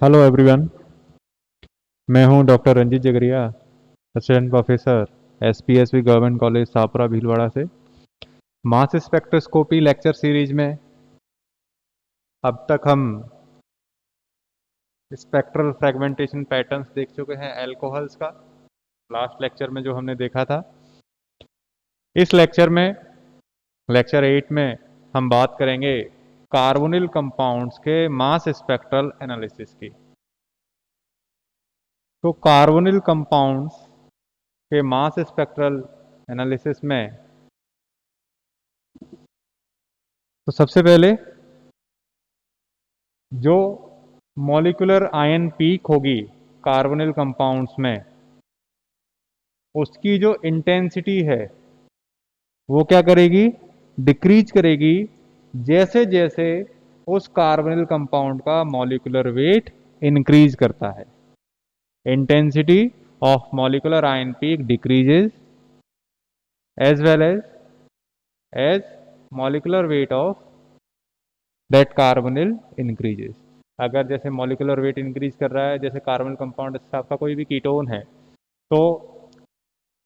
Hello everyone. मैं हूं doctor Ranjit Jagariya, assistant professor SPSV government college Sapra Bhilwara से। मास स्पेक्ट्रोस्कोपी लेक्चर सीरीज में अब तक हम स्पेक्ट्रल फ्रेगमेंटेशन पैटर्न्स देख चुके हैं एल्कोहल्स का। लास्ट लेक्चर में जो हमने देखा था, इस लेक्चर में लेक्चर 8 में हम बात करेंगे कार्बोनिल कंपाउंड्स के मास स्पेक्ट्रल एनालिसिस की। तो कार्बोनिल कंपाउंड्स के मास स्पेक्ट्रल एनालिसिस में तो सबसे पहले जो मॉलिक्यूलर आयन पीक होगी कार्बोनिल कंपाउंड्स में, उसकी जो इंटेंसिटी है वो क्या करेगी, डिक्रीज करेगी जैसे जैसे उस कार्बोनिल कंपाउंड का मॉलिक्यूलर वेट इंक्रीज करता है। Intensity of molecular ion peak decreases as well as molecular weight of that carbonyl increases. अगर जैसे मॉलिक्यूलर वेट इंक्रीज कर रहा है, जैसे कार्बन कंपाउंड आपका कोई भी कीटोन है, तो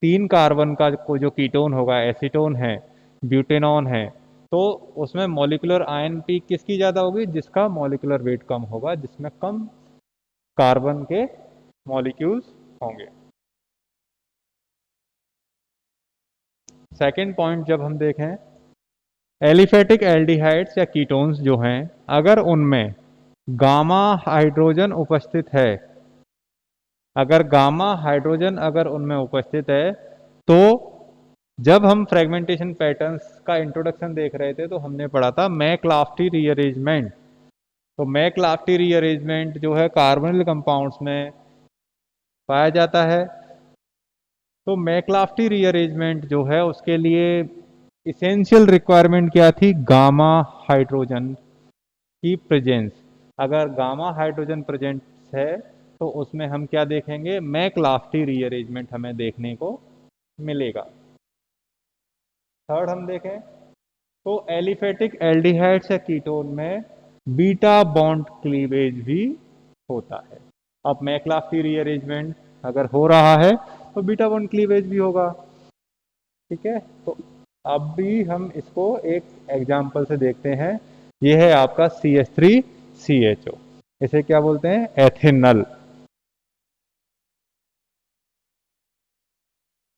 3 कार्बन का जो कीटोन होगा, एसीटोन है, ब्यूटेनॉन है, तो उसमें मॉलिक्यूलर आयन पीक किसकी ज़्यादा होगी, जिसका मॉलिक्यूलर वेट कम होगा, जिसमें कम कार्बन के मॉलिक्यूल्स होंगे। सेकेंड पॉइंट जब हम देखें, एलिफेटिक एल्डिहाइड्स या कीटोन्स जो हैं, अगर उनमें गामा हाइड्रोजन उपस्थित है, अगर गामा हाइड्रोजन अगर उनमें उपस्थित है, तो जब हम फ्रेगमेंटेशन पैटर्न्स का इंट्रोडक्शन देख रहे थे तो हमने पढ़ा था मैकलाफ्टी रीअरेंजमेंट। तो मैकलाफ्टी रीअरेंजमेंट जो है कार्बोनिल कंपाउंड्स में पाया जाता है। तो मैकलाफ्टी रीअरेंजमेंट जो है उसके लिए इसेंशियल रिक्वायरमेंट क्या थी, गामा हाइड्रोजन की प्रेजेंस। अगर गामा हाइड्रोजन प्रेजेंट है तो उसमें हम क्या देखेंगे, मैकलाफ्टी रीअरेंजमेंट हमें देखने को मिलेगा। थर्ड हम देखें तो एलिफेटिक एल्डिहाइड्स या कीटोन में बीटा बॉन्ड क्लीवेज भी होता है। अब मैकलाफ्टी रीअरेंजमेंट अगर हो रहा है तो बीटा बॉन्ड क्लीवेज भी होगा। ठीक है, तो अब भी हम इसको एक एग्जाम्पल से देखते हैं। ये है आपका CH3CHO, इसे क्या बोलते हैं, एथेनल।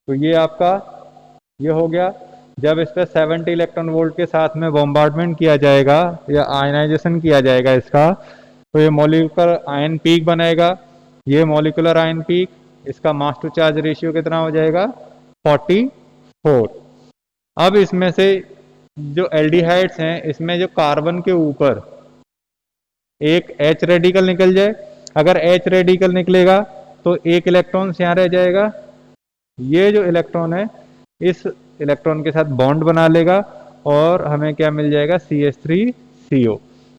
तो ये आपका ये हो गया। जब इस पर 70 इलेक्ट्रॉन वोल्ट के साथ में बॉम्बार्डमेंट किया जाएगा या आयनाइजेशन किया जाएगा इसका, तो ये मॉलिक्यूलर आयन पीक बनेगा। ये मॉलिक्यूलर आयन पीक, इसका मास टू चार्ज रेशियो कितना हो जाएगा, 44। अब इसमें से जो एल्डिहाइड्स हैं, इसमें जो कार्बन के ऊपर एक H रेडिकल निकल जाए, अगर H रेडिकल निकलेगा तो एक इलेक्ट्रॉन यहाँ रह जाएगा। ये जो इलेक्ट्रॉन है इस इलेक्ट्रॉन के साथ बॉन्ड बना लेगा और हमें क्या मिल जाएगा, CH3CO।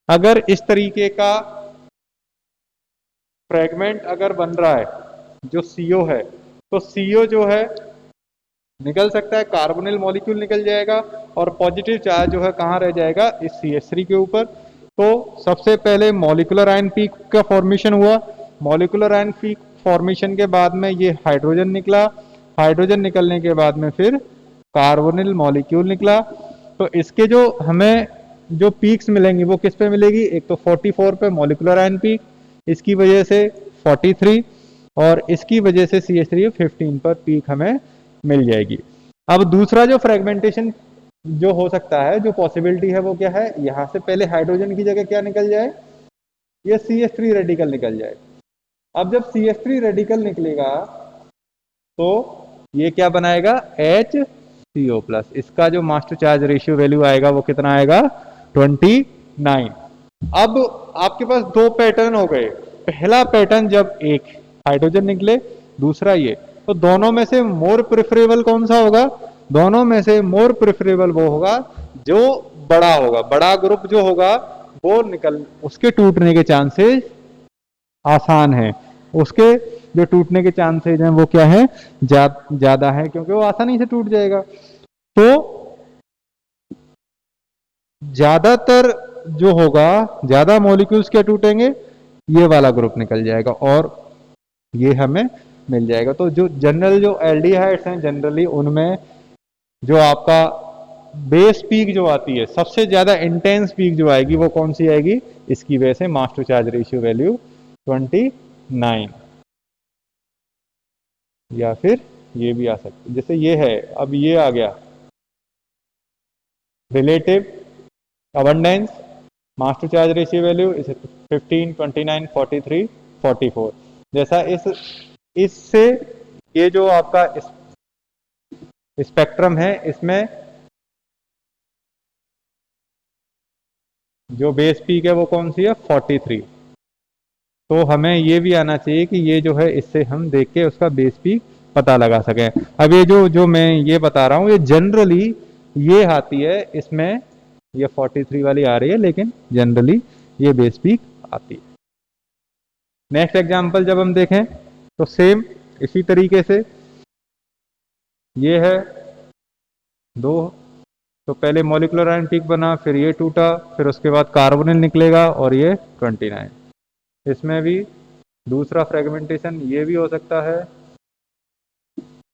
अगर इस तरीके का फ्रेगमेंट अगर बन रहा है जो CO है, तो CO जो है निकल सकता है, कार्बोनिल मॉलिक्यूल निकल जाएगा और पॉजिटिव चार्ज जो है कहाँ रह जाएगा, इस CH3 के ऊपर। तो सबसे पहले मॉलिक्यूलर आयन पीक का फॉर्मेशन हुआ। मॉलिक्यूलर आयन पीक फॉर्मेशन के बाद में ये हाइड्रोजन निकला। हाइड्रोजन निकलने के बाद में फिर कार्बोनिल मॉलिक्यूल निकला। तो इसके जो हमें जो पीक्स मिलेंगी वो किस पे मिलेगी, एक तो 44 पे मॉलिक्यूलर आयन पीक, इसकी वजह से 43, और इसकी वजह से CH3 15 पर पीक हमें मिल जाएगी। अब दूसरा जो फ्रेगमेंटेशन जो हो सकता है, जो पॉसिबिलिटी है, वो क्या है, यहां से पहले हाइड्रोजन की जगह क्या निकल जाए, ये CH3 रेडिकल निकल जाए। अब जब CH3 रेडिकल निकलेगा तो ये क्या बनाएगा, HCO+। इसका जो मास टू चार्ज रेशियो वैल्यू आएगा वो कितना आएगा, 29। अब आपके पास दो पैटर्न हो गए। पहला पैटर्न जब एक हाइड्रोजन निकले, दूसरा ये, तो दोनों में से मोर प्रेफरेबल कौन सा होगा, दोनों में से मोर प्रेफरेबल वो होगा जो बड़ा होगा। बड़ा ग्रुप जो होगा वो निकल, उसके टूटने के चांसेस आसान है, उसके जो टूटने के चांसेस हैं वो क्या है, ज्यादा है, क्योंकि वो आसानी से टूट जाएगा। तो ज्यादातर जो होगा, ज्यादा मॉलिक्यूल्स क्या टूटेंगे, ये वाला ग्रुप निकल जाएगा और ये हमें मिल जाएगा। तो जो जनरल जो एल्डिहाइड्स हैं जनरली उनमें जो आपका बेस पीक जो आती है सबसे ज्यादा इंटेंस पीक जो आएगी वो कौन सी आएगी, इसकी वजह से मास टू चार्ज रेशियो वैल्यू 29, या फिर ये भी आ सकती है जैसे ये है। अब ये आ गया relative abundance mass to charge ratio value इसे 15, 29, 43, 44। जैसा इससे ये जो आपका स्पेक्ट्रम है इसमें जो बेस पीक है वो कौन सी है 43। तो हमें ये भी आना चाहिए कि ये जो है इससे हम देख के उसका बेस पीक पता लगा सकें। अब ये जो जो मैं ये बता रहा हूँ ये जनरली ये आती है, इसमें ये 43 वाली आ रही है लेकिन जनरली ये बेस पीक आती है। नेक्स्ट एग्जांपल जब हम देखें तो सेम इसी तरीके से ये है दो, तो पहले मॉलिक्यूलर आयन पीक बना, फिर ये टूटा, फिर उसके बाद कार्बोनिल निकलेगा और ये 29। इसमें भी दूसरा फ्रेगमेंटेशन ये भी हो सकता है,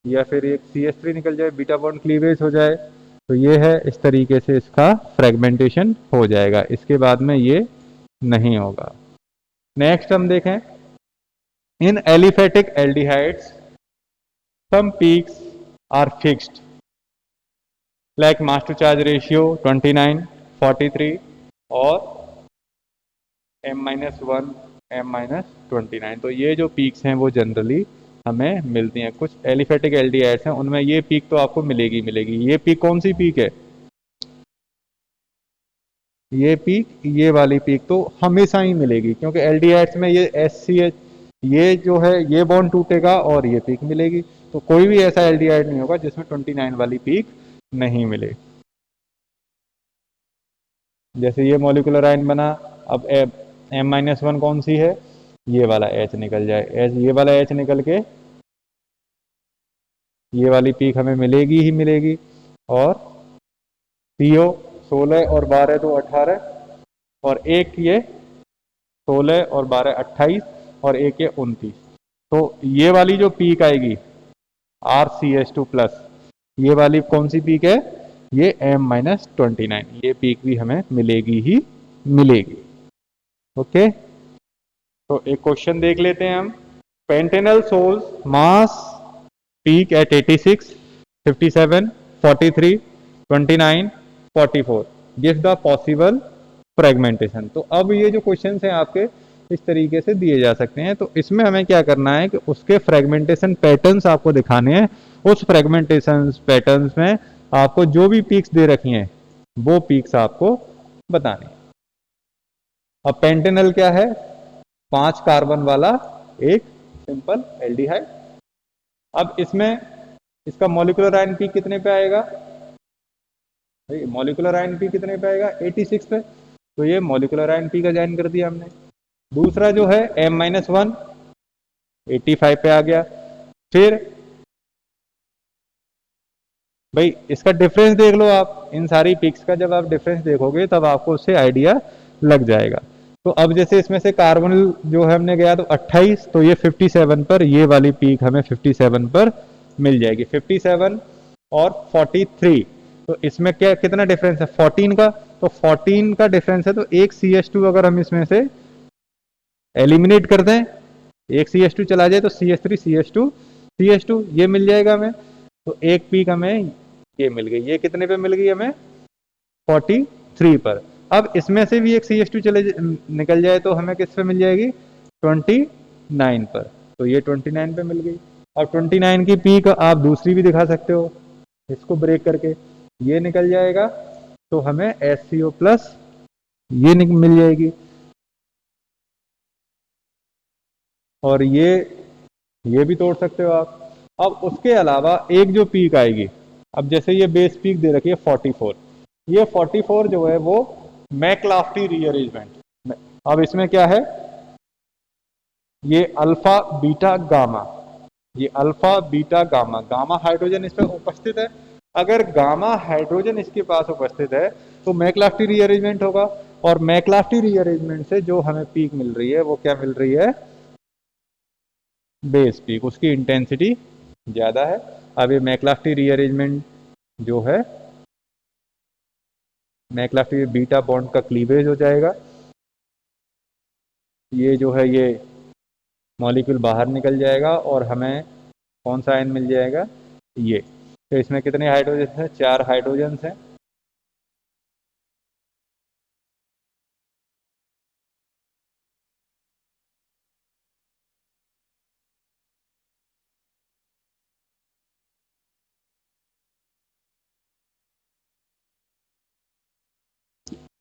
या फिर एक CH3 निकल जाए, बीटा बॉन्ड क्लीवेज हो जाए, तो ये है इस तरीके से इसका फ्रेगमेंटेशन हो जाएगा। इसके बाद में ये नहीं होगा। नेक्स्ट हम देखें in aliphatic aldehydes some peaks are fixed like mass to charge ratio 29, 43 और M-1, M-29। तो ये जो पीक्स हैं वो जनरली हमें मिलती हैं। कुछ एलिफेटिक एल्डिहाइड्स हैं उनमें ये पीक तो आपको मिलेगी मिलेगी। ये पीक कौन सी पीक है, ये पीक, ये वाली पीक तो हमेशा ही मिलेगी क्योंकि एल्डिहाइड्स में ये SCH ये जो है ये बॉन्ड टूटेगा और ये पीक मिलेगी। तो कोई भी ऐसा एल्डिहाइड नहीं होगा जिसमें 29 वाली पीक नहीं मिले। जैसे ये मॉलिक्यूलर आयन बना, अब M-1 कौन सी है, ये वाला H निकल जाए, ये वाला H निकल के ये वाली पीक हमें मिलेगी ही मिलेगी। और CO 16 और 12 तो 18, और एक ये 16 और 12 28, और एक ये 29। तो ये वाली जो पीक आएगी RCH2 प्लस, ये वाली कौन सी पीक है, ये M-29। ये पीक भी हमें मिलेगी ही मिलेगी। ओके, तो एक क्वेश्चन देख लेते हैं हम। पेंटेनल सोल्स mass peak at 86, 57, 43, 29, 44 give the possible fragmentation. तो अब ये जो क्वेश्चन हैं आपके इस तरीके से दिए जा सकते हैं। तो इसमें हमें क्या करना है कि उसके फ्रेगमेंटेशन पैटर्न्स आपको दिखाने हैं। उस फ्रेगमेंटेशन पैटर्न्स में आपको जो भी पीक्स दे रखी हैं वो पीक्स आपको बताने हैं। अब पेंटेनल क्या है, 5 कार्बन वाला एक सिंपल एल्डिहाइड। अब इसमें इसका मॉलिक्यूलर आयन पीक कितने पे आएगा, मॉलिक्यूलर आयन पीक कितने पे आएगा 86 पे, तो ये मॉलिक्यूलर आयन पीक का ज्वाइन कर दिया हमने। दूसरा जो है M-1 85 पे आ गया। फिर भाई इसका डिफरेंस देख लो आप, इन सारी पिक्स का जब आप डिफरेंस देखोगे तब आपको उससे आइडिया लग जाएगा। तो अब जैसे इसमें से कार्बोनिल जो है हमने गया तो 28, तो ये 57 पर, ये वाली पीक हमें 57 पर मिल जाएगी। 57 और 43, तो इसमें क्या कितना डिफरेंस है 14 का, तो 14 का डिफरेंस है। तो एक CH2 अगर हम इसमें से एलिमिनेट कर दें, एक CH2 चला जाए तो CH3 CH2 CH2 ये मिल जाएगा हमें। तो एक पीक हमें ये मिल गई। ये कितने पे मिल गई हमें 43 पर। अब इसमें से भी एक CH2 निकल जाए तो हमें किस पे मिल जाएगी 29 पर। तो ये 29 पे मिल गई। अब 29 की पीक आप दूसरी भी दिखा सकते हो, इसको ब्रेक करके ये निकल जाएगा तो हमें SCO प्लस ये मिल जाएगी। और ये भी तोड़ सकते हो आप। अब उसके अलावा एक जो पीक आएगी, अब जैसे ये बेस पीक दे रखी है 44, ये 44 जो है वो मैक्लाफ्टी रीअरेंजमेंट। अब इसमें क्या है, ये अल्फा बीटा गामा, ये alpha beta gamma, gamma hydrogen इसमें उपस्थित है। अगर गामा हाइड्रोजन इसके पास उपस्थित है तो मैक्लाफ्टी रीअरेंजमेंट होगा। और मैक्लाफ्टी रीअरेंजमेंट से जो हमें पीक मिल रही है वो क्या मिल रही है, बेस पीक, उसकी इंटेंसिटी ज़्यादा है। अब ये मैक्लाफ्टी रीअरेंजमेंट जो है, मैक्लाफ्टी बीटा बॉन्ड का क्लीवेज हो जाएगा, ये जो है ये मॉलिक्यूल बाहर निकल जाएगा और हमें कौन सा आयन मिल जाएगा, ये। तो इसमें कितने हाइड्रोजन हैं, 4 हाइड्रोजन हैं।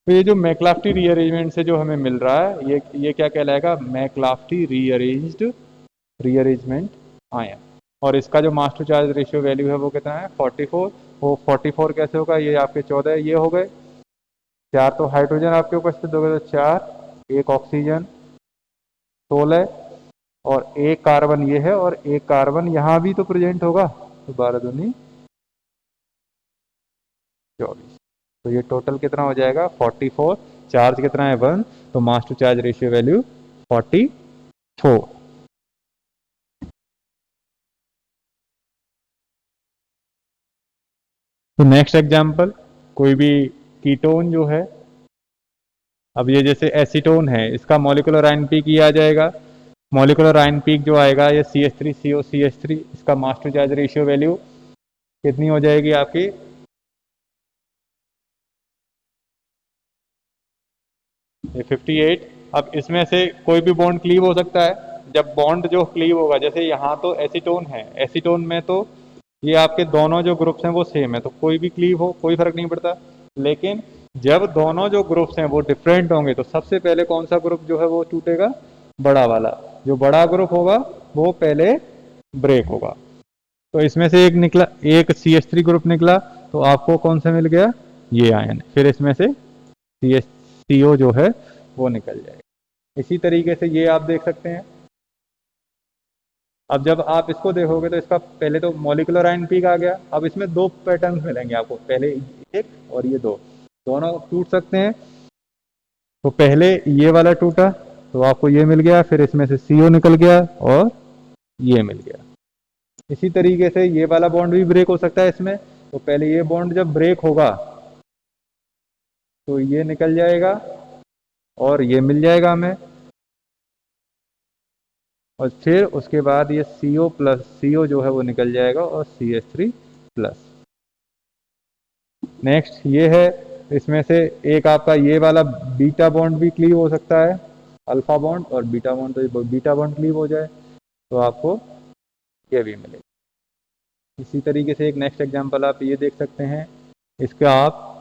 तो ये जो मैक्लाफ्टी रीअरेंजमेंट से जो हमें मिल रहा है, ये क्या कहलाएगा, मैक्लाफ्टी रीअरेंजमेंट आयन। और इसका जो मास टू चार्ज रेशियो वैल्यू है वो कितना है, 44। वो 44 कैसे होगा, ये आपके 14 ये हो गए, 4 तो हाइड्रोजन आपके उपस्थित हो गए, तो 4, 1 ऑक्सीजन 16, और 1 कार्बन ये है, और 1 कार्बन यहाँ भी तो प्रेजेंट होगा, तो 12 दूनी 24। तो ये टोटल कितना हो जाएगा, 44। चार्ज कितना है, 1, तो मास टू चार्ज रेशियो वैल्यू 44। तो नेक्स्ट एग्जांपल, कोई भी कीटोन जो है, अब ये जैसे एसीटोन है, इसका मॉलिक्यूलर आयन पीक ये आ जाएगा। मॉलिक्यूलर आयन पीक जो आएगा ये CH3CO CH3, इसका मास टू चार्ज रेशियो वैल्यू कितनी हो जाएगी आपकी, ये 58। अब इसमें से कोई भी बॉन्ड क्लीव हो सकता है। जब बॉन्ड जो क्लीव होगा, जैसे यहाँ तो एसीटोन है, एसीटोन में तो ये आपके दोनों जो ग्रुप्स हैं वो सेम है, तो कोई भी क्लीव हो कोई फर्क नहीं पड़ता। लेकिन जब दोनों जो ग्रुप्स हैं वो डिफरेंट होंगे, तो सबसे पहले कौन सा ग्रुप जो है वो टूटेगा, बड़ा वाला। जो बड़ा ग्रुप होगा वो पहले ब्रेक होगा। तो इसमें से एक निकला, एक CH3 ग्रुप निकला, तो आपको कौन सा मिल गया, ये आयन। फिर इसमें से CH CO जो है वो निकल जाएगा। इसी तरीके से ये आप देख सकते हैं। अब जब आप इसको देखोगे तो इसका पहले तो मॉलिक्यूलर आयन पीक आ गया। अब इसमें 2 पैटर्न्स मिलेंगे आपको, पहले एक और ये 2, दोनों टूट सकते हैं। तो पहले ये वाला टूटा तो आपको ये मिल गया, फिर इसमें से CO निकल गया और ये मिल गया। इसी तरीके से ये वाला बॉन्ड भी ब्रेक हो सकता है इसमें। तो पहले ये बॉन्ड जब ब्रेक होगा तो ये निकल जाएगा और ये मिल जाएगा हमें, और फिर उसके बाद ये CO जो है वो निकल जाएगा और CH3+। नेक्स्ट ये है, इसमें से एक आपका ये वाला बीटा बॉन्ड भी क्लीव हो सकता है, अल्फा बॉन्ड और बीटा बॉन्ड, तो बीटा बॉन्ड क्लीव हो जाए तो आपको ये भी मिलेगा। इसी तरीके से एक नेक्स्ट एग्जांपल आप ये देख सकते हैं। इसका आप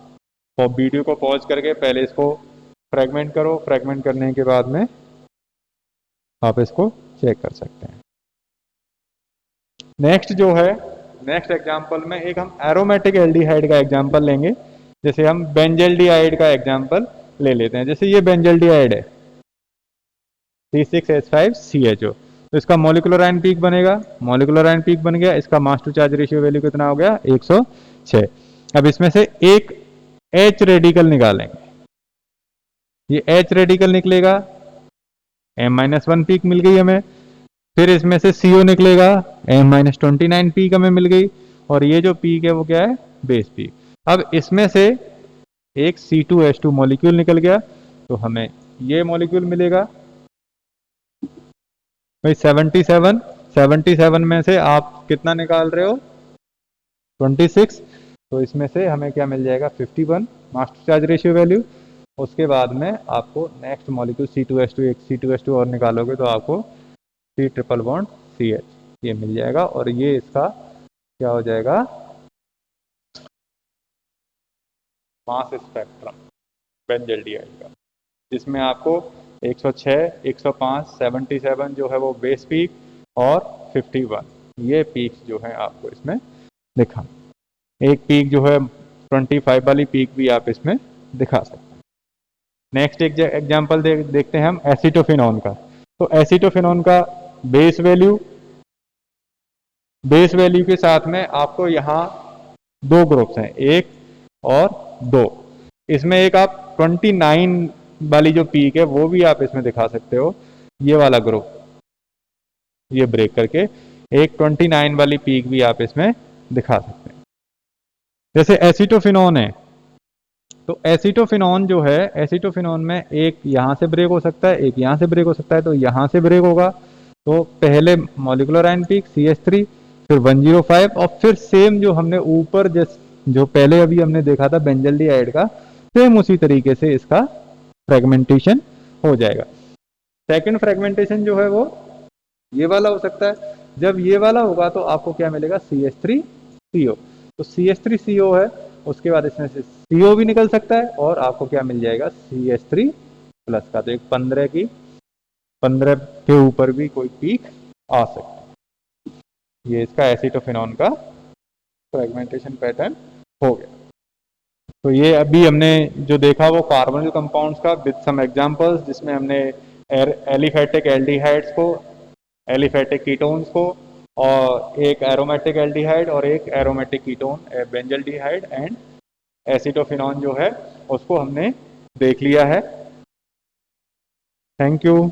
वीडियो को पॉज करके पहले इसको फ्रेगमेंट करो, फ्रेगमेंट करने के बाद में आप इसको चेक कर सकते हैं। नेक्स्ट जो है, नेक्स्ट एग्जांपल में एक हम एरोमेटिक एल्डिहाइड का एग्जांपल लेंगे। जैसे हम बेंजल्डिहाइड का एग्जांपल ले लेते हैं। जैसे ये बेंजल्डिहाइड है, C6H5CHO, तो इसका मॉलिक्यूलर आयन पीक बनेगा, मॉलिक्यूलर आयन पीक बन गया। इसका मास टू चार्ज रेशियो वैल्यू कितना हो गया, 106। अब इसमें से एक H रेडिकल निकालेंगे, ये H रेडिकल निकलेगा, M-1 पीक मिल गई हमें। फिर इसमें से CO निकलेगा, M-29 पीक हमें मिल गई, और ये जो पीक है वो क्या है, बेस पीक। अब इसमें से एक C2H2 मॉलिक्यूल निकल गया, तो हमें ये मॉलिक्यूल मिलेगा भाई 77 में से आप कितना निकाल रहे हो, 26। तो इसमें से हमें क्या मिल जाएगा, 51 मास टू चार्ज रेशियो वैल्यू। उसके बाद में आपको नेक्स्ट मॉलिक्यूल C2H2, एक C2H2 और निकालोगे तो आपको C ट्रिपल बॉन्ड CH ये मिल जाएगा, और ये इसका क्या हो जाएगा, मास स्पेक्ट्रम बेंजल्डिहाइड का, जिसमें आपको 106, 105, 77 जो है वो बेस पीक, और 51 ये पीक जो है आपको इसमें दिखा। एक पीक जो है 25 वाली पीक भी आप इसमें दिखा सकते हैं। नेक्स्ट एक एग्जांपल देखते हैं हम एसिटोफिनॉन का। तो एसिटोफिनॉन का बेस वैल्यू के साथ में आपको यहाँ 2 ग्रुप्स हैं, 1 और 2। इसमें एक आप 29 वाली जो पीक है वो भी आप इसमें दिखा सकते हो, ये वाला ग्रुप, ये ब्रेक करके एक 29 वाली पीक भी आप इसमें दिखा सकते हैं। जैसे एसिटोफिनोन है, तो एसिटोफिनोन जो है, एसिटोफिनोन में एक यहाँ से ब्रेक हो सकता है, एक यहाँ से ब्रेक हो सकता है, तो यहाँ से ब्रेक होगा तो पहले मॉलिक्यूलर आयन पीक CH3, फिर 105, और फिर सेम जो हमने ऊपर जो पहले अभी हमने देखा था बेंजल्डिहाइड का, सेम उसी तरीके से इसका फ्रेगमेंटेशन हो जाएगा। सेकंड फ्रेगमेंटेशन जो है वो ये वाला हो सकता है। जब ये वाला होगा तो आपको क्या मिलेगा, CH3CO। तो CH3CO है, उसके बाद इसमें से CO भी निकल सकता है और आपको क्या मिल जाएगा, CH3+ का। तो एक 15 के ऊपर भी कोई पीक आ सकता है। ये इसका एसिटोफिनॉन का फ्रेगमेंटेशन पैटर्न हो गया। तो ये अभी हमने जो देखा वो कार्बोनिल कंपाउंड्स का विद सम एग्जांपल्स, जिसमें हमने एलिफेटिक एल्डिहाइड्स को, एलिफेटिक कीटोन्स को, और एक एरोमेटिक एल्डिहाइड और एक aromatic ketone benzaldehyde and acetophenone जो है उसको हमने देख लिया है। Thank you.